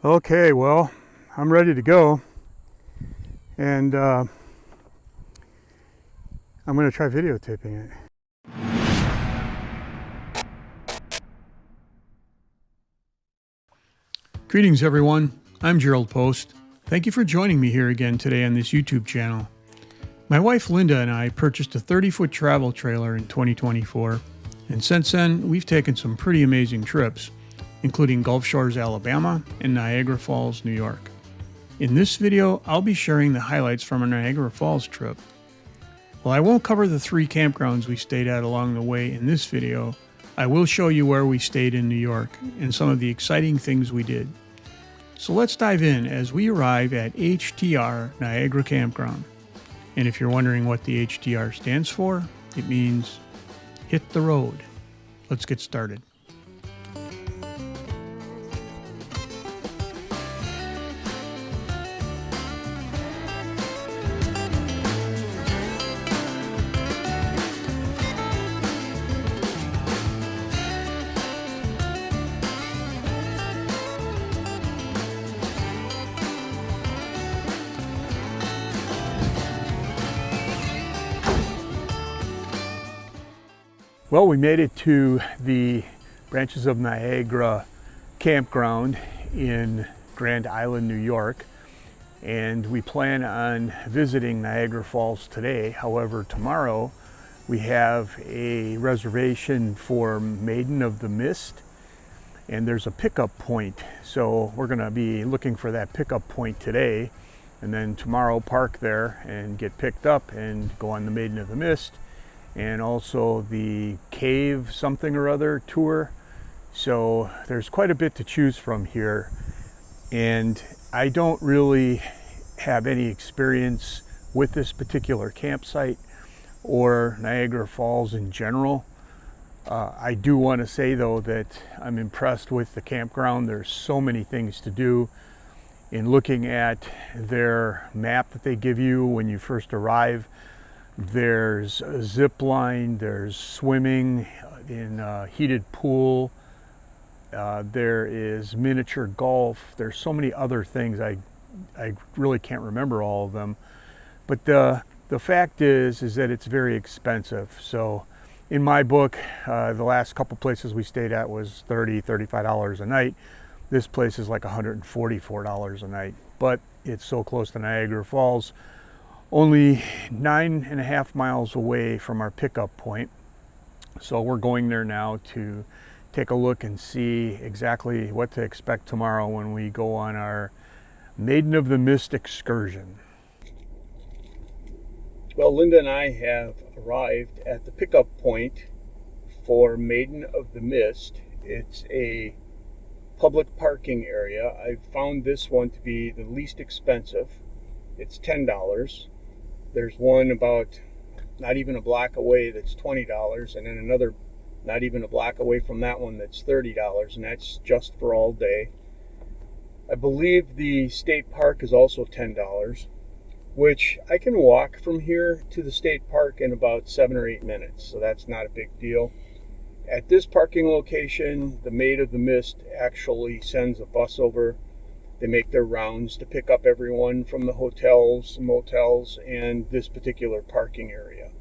Okay, well, I'm ready to go, and I'm going to try videotaping it. Greetings, everyone. I'm Gerald Post. Thank you for joining me here again today on this YouTube channel. My wife Linda and I purchased a 30-foot travel trailer in 2024, and since then we've taken some pretty amazing trips, including Gulf Shores, Alabama, and Niagara Falls, New York. In this video, I'll be sharing the highlights from our Niagara Falls trip. While I won't cover the 3 campgrounds we stayed at along the way in this video, I will show you where we stayed in New York and some of the exciting things we did. So let's dive in as we arrive at HTR Niagara Campground. And if you're wondering what the HTR stands for, it means hit the road. Let's get started. Well, we made it to the Branches of Niagara campground in Grand Island, New York, and we plan on visiting Niagara Falls today. However, tomorrow we have a reservation for Maiden of the Mist, and there's a pickup point. So we're going to be looking for that pickup point today, and then tomorrow park there and get picked up and go on the Maiden of the Mist, and also the cave something or other tour. So there's quite a bit to choose from here, and I don't really have any experience with this particular campsite or Niagara Falls in general. I do want to say though that I'm impressed with the campground. There's so many things to do. In looking at their map that they give you when you first arrive, there's a zip line, there's swimming in a heated pool, there is miniature golf, there's so many other things. I really can't remember all of them, but the fact is that it's very expensive. So in my book, the last couple places we stayed at was $35 a night. This place is like $144 a night, but it's so close to Niagara Falls, only 9.5 miles away from our pickup point. So we're going there now to take a look and see exactly what to expect tomorrow when we go on our Maiden of the Mist excursion. Well, Linda and I have arrived at the pickup point for Maiden of the Mist. It's a public parking area. I found this one to be the least expensive. It's $10. There's one about not even a block away that's $20, and then another not even a block away from that one that's $30, and that's just for all day. I believe the state park is also $10, which I can walk from here to the state park in about 7 or 8 minutes, so that's not a big deal. At this parking location, the Maid of the Mist actually sends a bus over. They make their rounds to pick up everyone from the hotels, motels, and this particular parking area.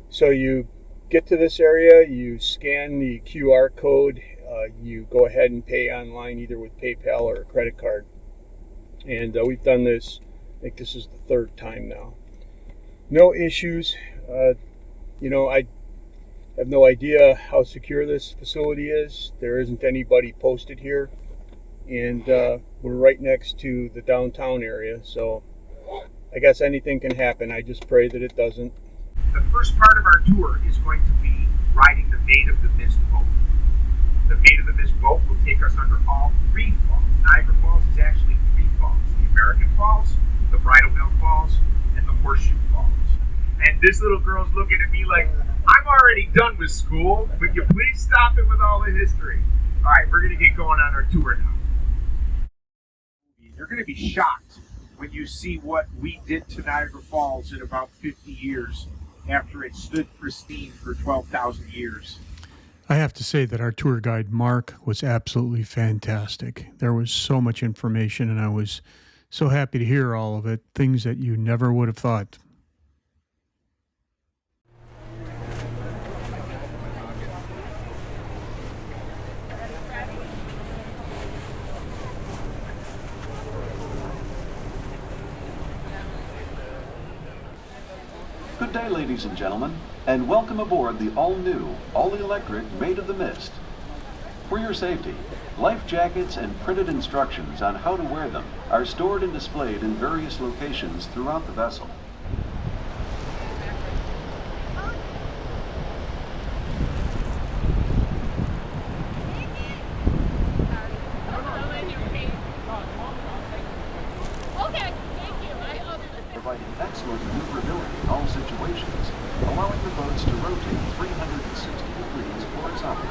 So you get to this area, you scan the QR code, you go ahead and pay online either with PayPal or a credit card. And we've done this, I think this is the 3rd time now. No issues. I have no idea how secure this facility is. There isn't anybody posted here. And we're right next to the downtown area, so I guess anything can happen. I just pray that it doesn't. The first part of our tour is going to be riding the Maid of the Mist boat. The Maid of the Mist boat will take us under all 3 falls. Niagara Falls is actually 3 falls: the American Falls, the Bridal Veil Falls, and the Horseshoe Falls. And this little girl's looking at me like, I'm already done with school. Would you please stop it with all the history? All right, we're going to get going on our tour now. You're going to be shocked when you see what we did to Niagara Falls in about 50 years after it stood pristine for 12,000 years. I have to say that our tour guide, Mark, was absolutely fantastic. There was so much information, and I was so happy to hear all of it, things that you never would have thought. Good day, ladies and gentlemen, and welcome aboard the all-new, all-electric Maid of the Mist. For your safety, life jackets and printed instructions on how to wear them are stored and displayed in various locations throughout the vessel. Providing excellent maneuverability in all situations, allowing the boats to rotate 360 degrees horizontally.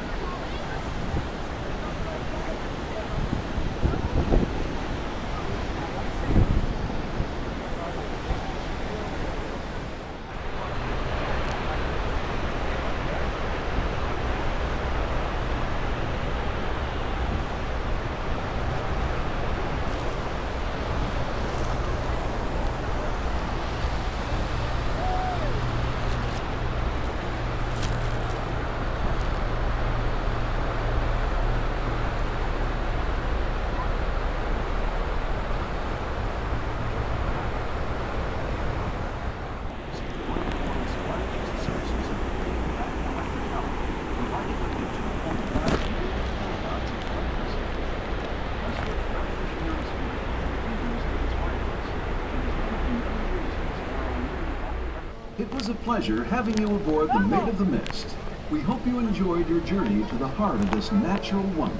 It was a pleasure having you aboard the Maid of the Mist. We hope you enjoyed your journey to the heart of this natural wonder.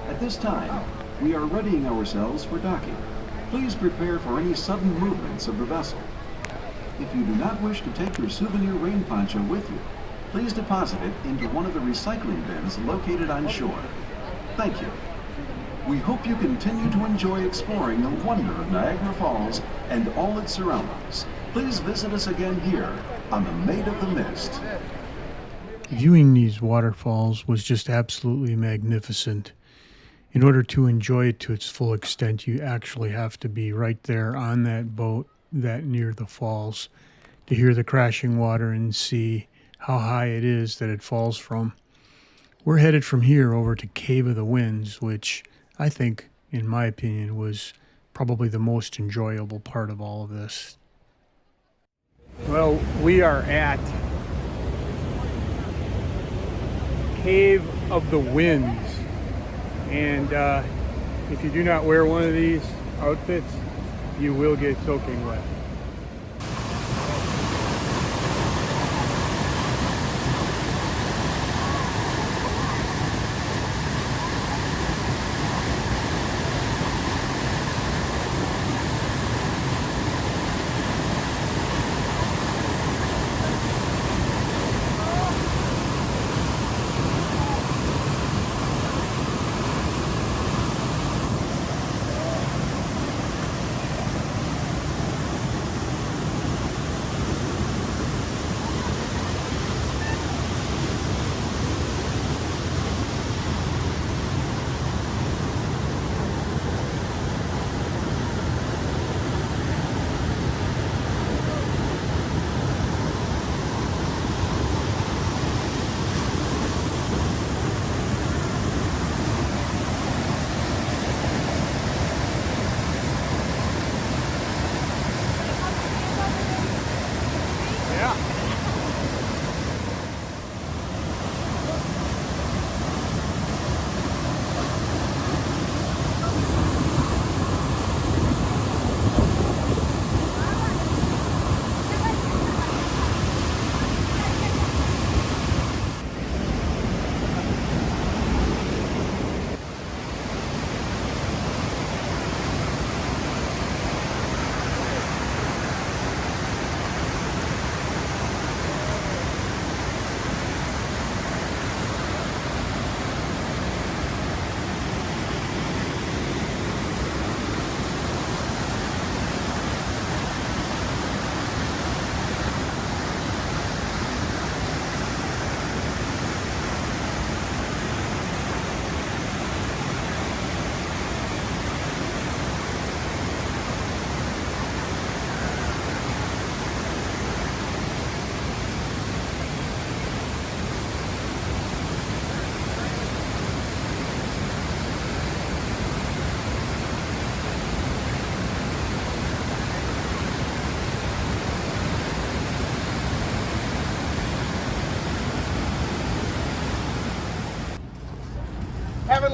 At this time, we are readying ourselves for docking. Please prepare for any sudden movements of the vessel. If you do not wish to take your souvenir rain poncho with you, please deposit it into one of the recycling bins located on shore. Thank you. We hope you continue to enjoy exploring the wonder of Niagara Falls and all its surroundings. Please visit us again here on the Maid of the Mist. Viewing these waterfalls was just absolutely magnificent. In order to enjoy it to its full extent, you actually have to be right there on that boat that near the falls to hear the crashing water and see how high it is that it falls from. We're headed from here over to Cave of the Winds, which I think, in my opinion, was probably the most enjoyable part of all of this. Well, we are at Cave of the Winds, and if you do not wear one of these outfits, you will get soaking wet.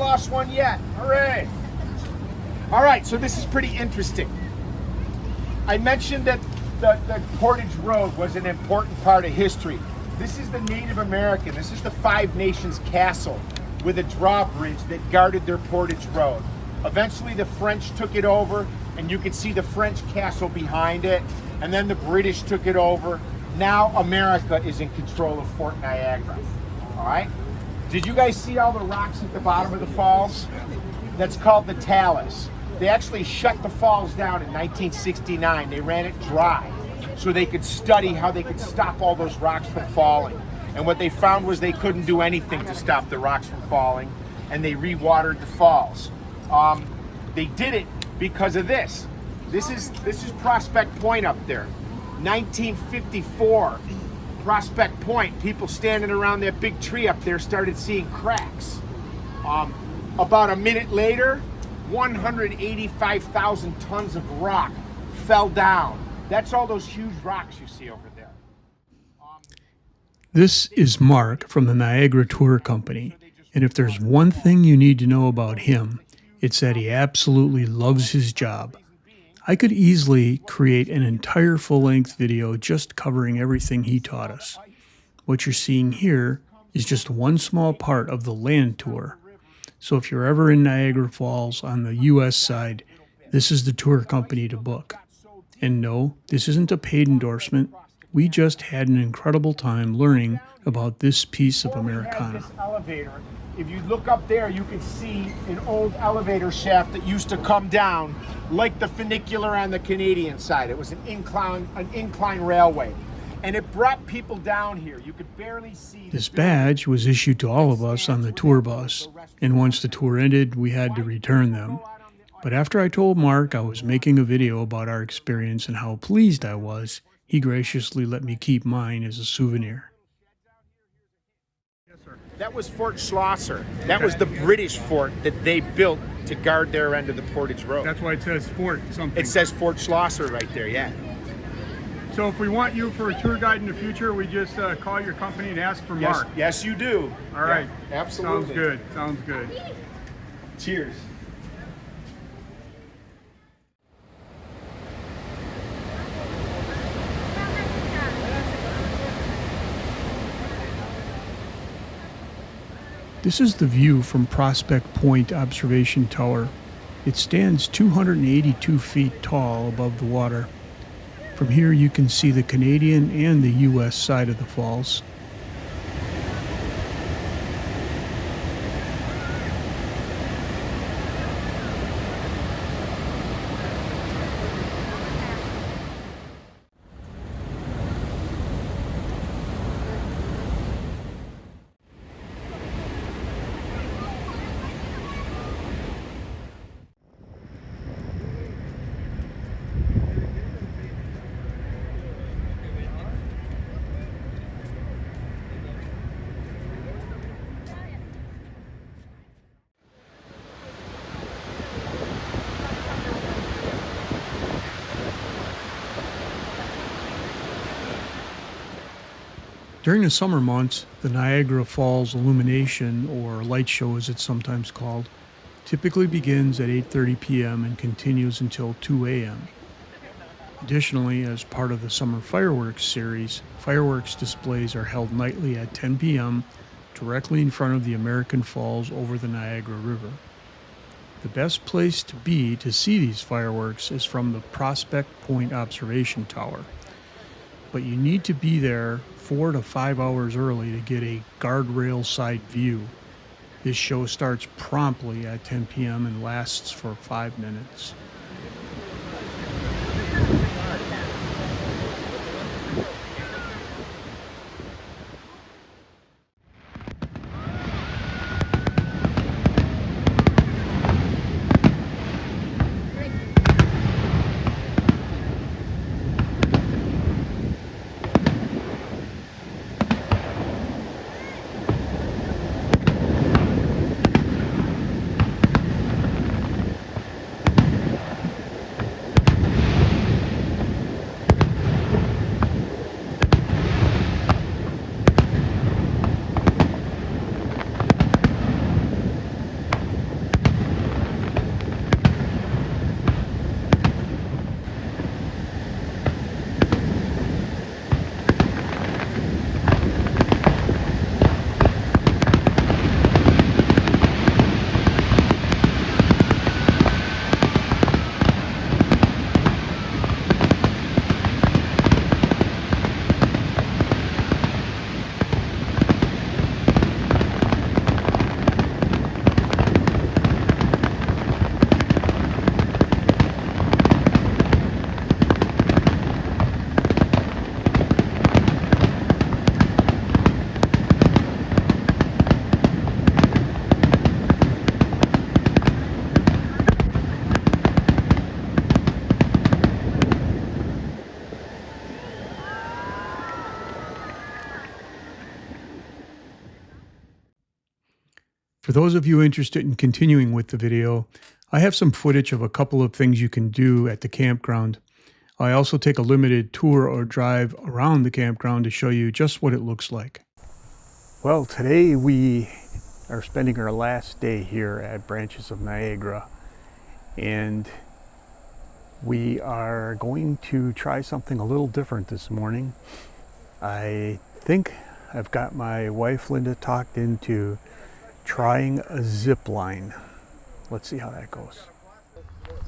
lost one yet. Hooray! All right, so this is pretty interesting. I mentioned that the Portage Road was an important part of history. This is the Native American. This is the Five Nations castle with a drawbridge that guarded their Portage Road. Eventually the French took it over, and you can see the French castle behind it, and then the British took it over. Now America is in control of Fort Niagara. All right? Did you guys see all the rocks at the bottom of the falls? That's called the talus. They actually shut the falls down in 1969. They ran it dry so they could study how they could stop all those rocks from falling. And what they found was they couldn't do anything to stop the rocks from falling, and they re-watered the falls. They did it because of this. This is Prospect Point up there. 1954, Prospect Point. People standing around that big tree up there started seeing cracks. About a minute later, 185,000 tons of rock fell down. That's all those huge rocks you see over there. This is Mark from the Niagara Tour Company, and if there's one thing you need to know about him, it's that he absolutely loves his job. I could easily create an entire full-length video just covering everything he taught us. What you're seeing here is just one small part of the land tour. So if you're ever in Niagara Falls on the US side, this is the tour company to book. And no, this isn't a paid endorsement. We just had an incredible time learning about this piece of Americana. This elevator, if you look up there, you can see an old elevator shaft that used to come down like the funicular on the Canadian side. It was an incline railway. And it brought people down here. You could barely see. This badge was issued to all of us on the tour bus, and once the tour ended, we had to return them. But after I told Mark I was making a video about our experience and how pleased I was, he graciously let me keep mine as a souvenir. That was Fort Schlosser. That was the British fort that they built to guard their end of the Portage Road. That's why it says Fort something. It says Fort Schlosser right there, yeah. So if we want you for a tour guide in the future, we just call your company and ask for Mark. Yes, you do. All right. Yeah, absolutely. Sounds good. Sounds good. Cheers. This is the view from Prospect Point Observation Tower. It stands 282 feet tall above the water. From here you can see the Canadian and the US side of the falls. During the summer months, the Niagara Falls illumination, or light show as it's sometimes called, typically begins at 8:30 p.m. and continues until 2 a.m. Additionally, as part of the summer fireworks series, fireworks displays are held nightly at 10 p.m. directly in front of the American Falls over the Niagara River. The best place to be to see these fireworks is from the Prospect Point Observation Tower, but you need to be there 4 to 5 hours early to get a guardrail side view. This show starts promptly at 10 p.m. and lasts for 5 minutes. For those of you interested in continuing with the video, I have some footage of a couple of things you can do at the campground. I also take a limited tour or drive around the campground to show you just what it looks like. Well, today we are spending our last day here at Branches of Niagara, and we are going to try something a little different this morning. I think I've got my wife Linda talked into trying a zip line. Let's see how that goes.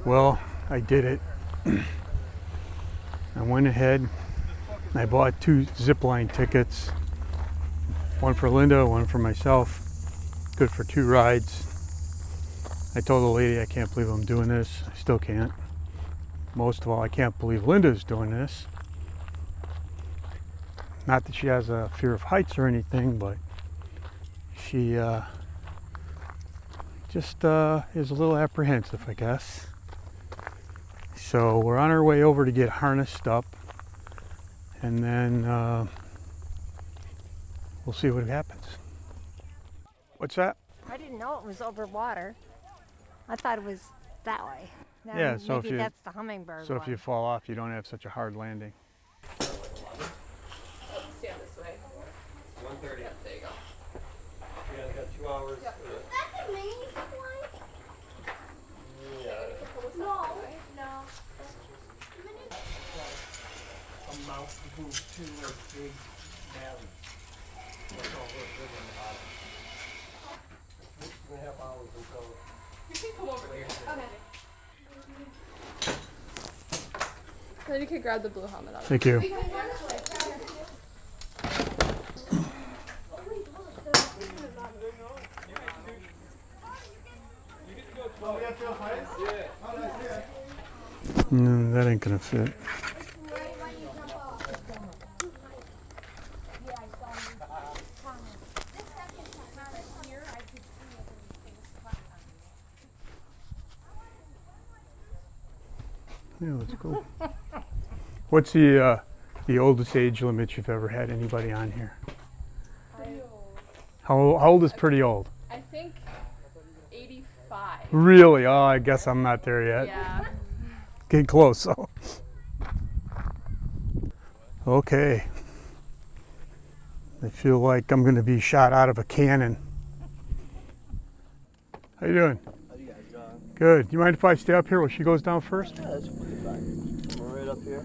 Well, I did it. I went ahead and I bought 2 zip line tickets. One for Linda, one for myself. Good for 2 rides. I told the lady I can't believe I'm doing this. I still can't. Most of all, I can't believe Linda's doing this. Not that she has a fear of heights or anything, but she just is a little apprehensive, I guess. So we're on our way over to get harnessed up, and then we'll see what happens. What's that? I didn't know it was over water. I thought it was that way. Now Yeah, so maybe that's the hummingbird So one. if you fall off, you don't have such a hard landing. Stand this way. 1:30. Yeah, there you go. You guys got 2 hours. Yep. Yeah. A mouth to move to a big valley. That's all we're living about. 2.5 hours until. You can come over here. Okay. Then you could grab the blue helmet out. Thank you. That ain't gonna fit. Yeah, let's go. What's the oldest age limit you've ever had anybody on here? How old is pretty old? I think 85. Really? Oh, I guess I'm not there yet. Yeah. Getting close, so. Okay. I feel like I'm going to be shot out of a cannon. How you doing? How you guys doing? Good. You mind if I stay up here while she goes down first? Yeah, that's pretty fine. We're right up here.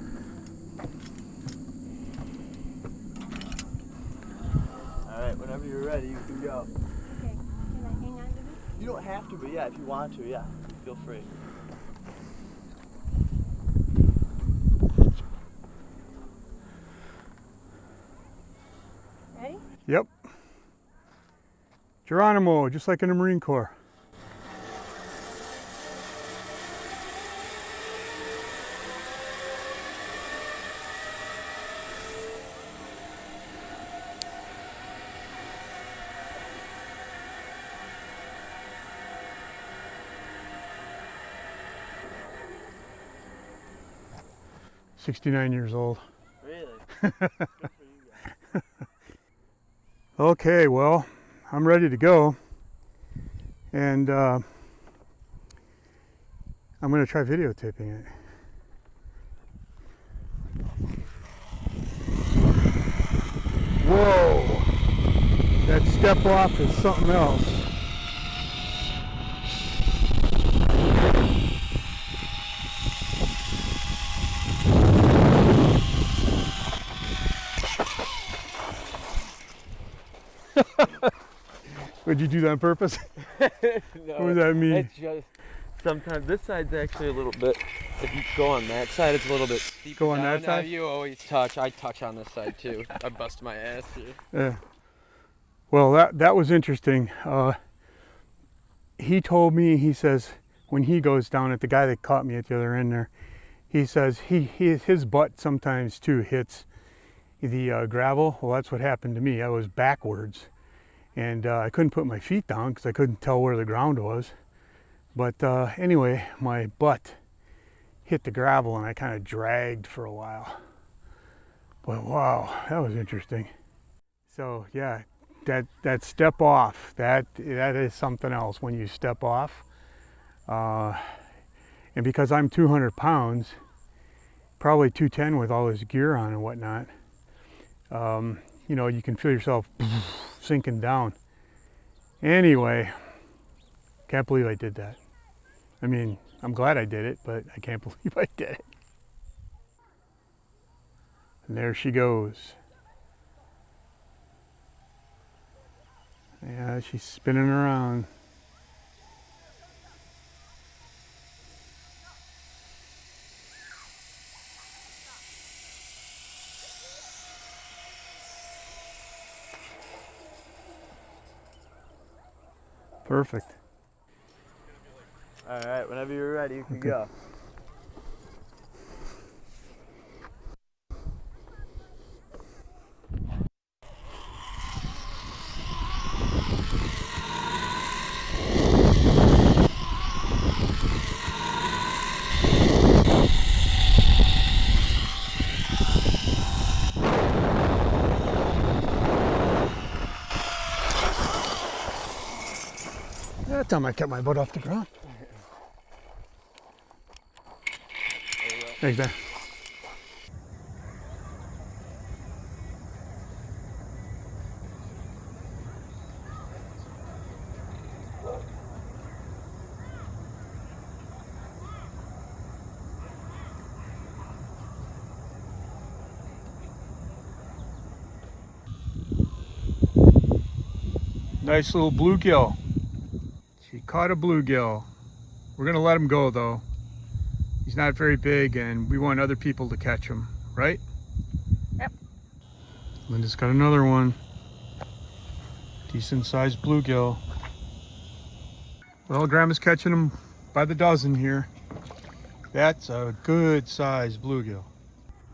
Alright, whenever you're ready, you can go. Okay, can I hang on to this? You don't have to, but yeah, if you want to, yeah, feel free. Ready? Yep. Geronimo, just like in the Marine Corps. "69 years old." Really? Good for you guys. Okay, well, I'm ready to go, and I'm going to try videotaping it. Whoa! That step off is something else. Would you do that on purpose? No, What does that mean? It's just, sometimes this side's actually a little bit, if you go on that side, it's a little bit steeper Go on down. that side? Now you always touch. I touch on this side too. I bust my ass here. Yeah. Well, that was interesting. He told me, he says, when he goes down at the guy that caught me at the other end there, he says his butt sometimes too hits the gravel. Well, that's what happened to me. I was backwards, and I couldn't put my feet down because I couldn't tell where the ground was. But anyway, my butt hit the gravel and I kind of dragged for a while. But wow, that was interesting. So yeah, that step off, that is something else when you step off. And because I'm 200 pounds, probably 210 with all this gear on and whatnot, you know, you can feel yourself sinking down. Anyway, can't believe I did that. I mean, I'm glad I did it, but I can't believe I did it. And there she goes. Yeah, she's spinning around. Perfect. All right, whenever you're ready, you can go. That time I kept my butt off the ground. Thanks, man. Nice little bluegill. She caught a bluegill. We're gonna let him go though. He's not very big and we want other people to catch him, right? Yep. Linda's got another one. Decent sized bluegill. Well, Grandma's catching them by the dozen here. That's a good sized bluegill.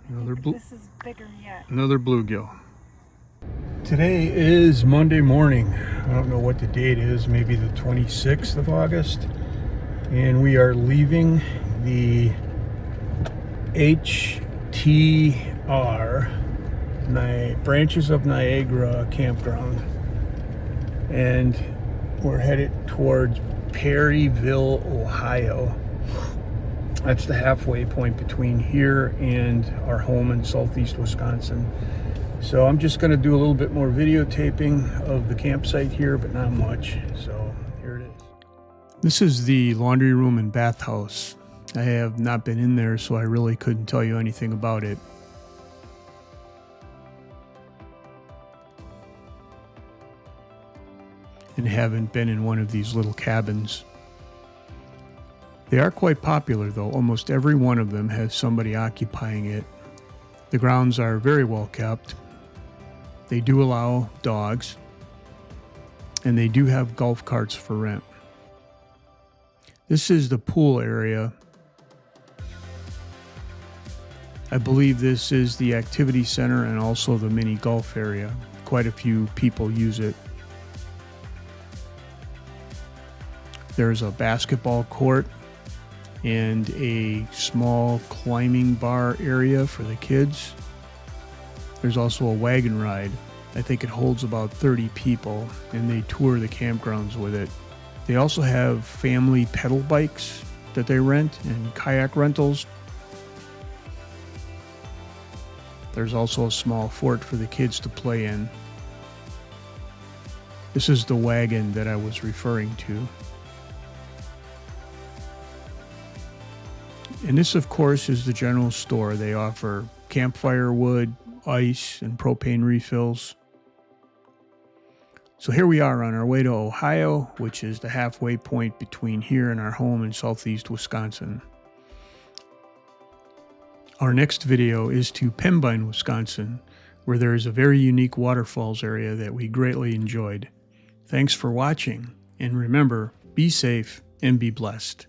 This is bigger yet. Another bluegill. Today is Monday morning. I don't know what the date is, maybe the 26th of August. And we are leaving the HTR Branches of Niagara Campground. And we're headed towards Perryville, Ohio. That's the halfway point between here and our home in southeast Wisconsin. So I'm just going to do a little bit more videotaping of the campsite here, but not much. So here it is. This is the laundry room and bathhouse. I have not been in there, so I really couldn't tell you anything about it. And haven't been in one of these little cabins. They are quite popular though. Almost every one of them has somebody occupying it. The grounds are very well kept. They do allow dogs, and they do have golf carts for rent. This is the pool area. I believe this is the activity center and also the mini golf area. Quite a few people use it. There's a basketball court and a small climbing bar area for the kids. There's also a wagon ride. I think it holds about 30 people, and they tour the campgrounds with it. They also have family pedal bikes that they rent and kayak rentals. There's also a small fort for the kids to play in. This is the wagon that I was referring to. And this, of course, is the general store. They offer campfire wood, ice, and propane refills. So here we are on our way to Ohio, which is the halfway point between here and our home in southeast Wisconsin. Our next video is to Pembine, Wisconsin, where there is a very unique waterfalls area that we greatly enjoyed. Thanks for watching, and remember, be safe and be blessed.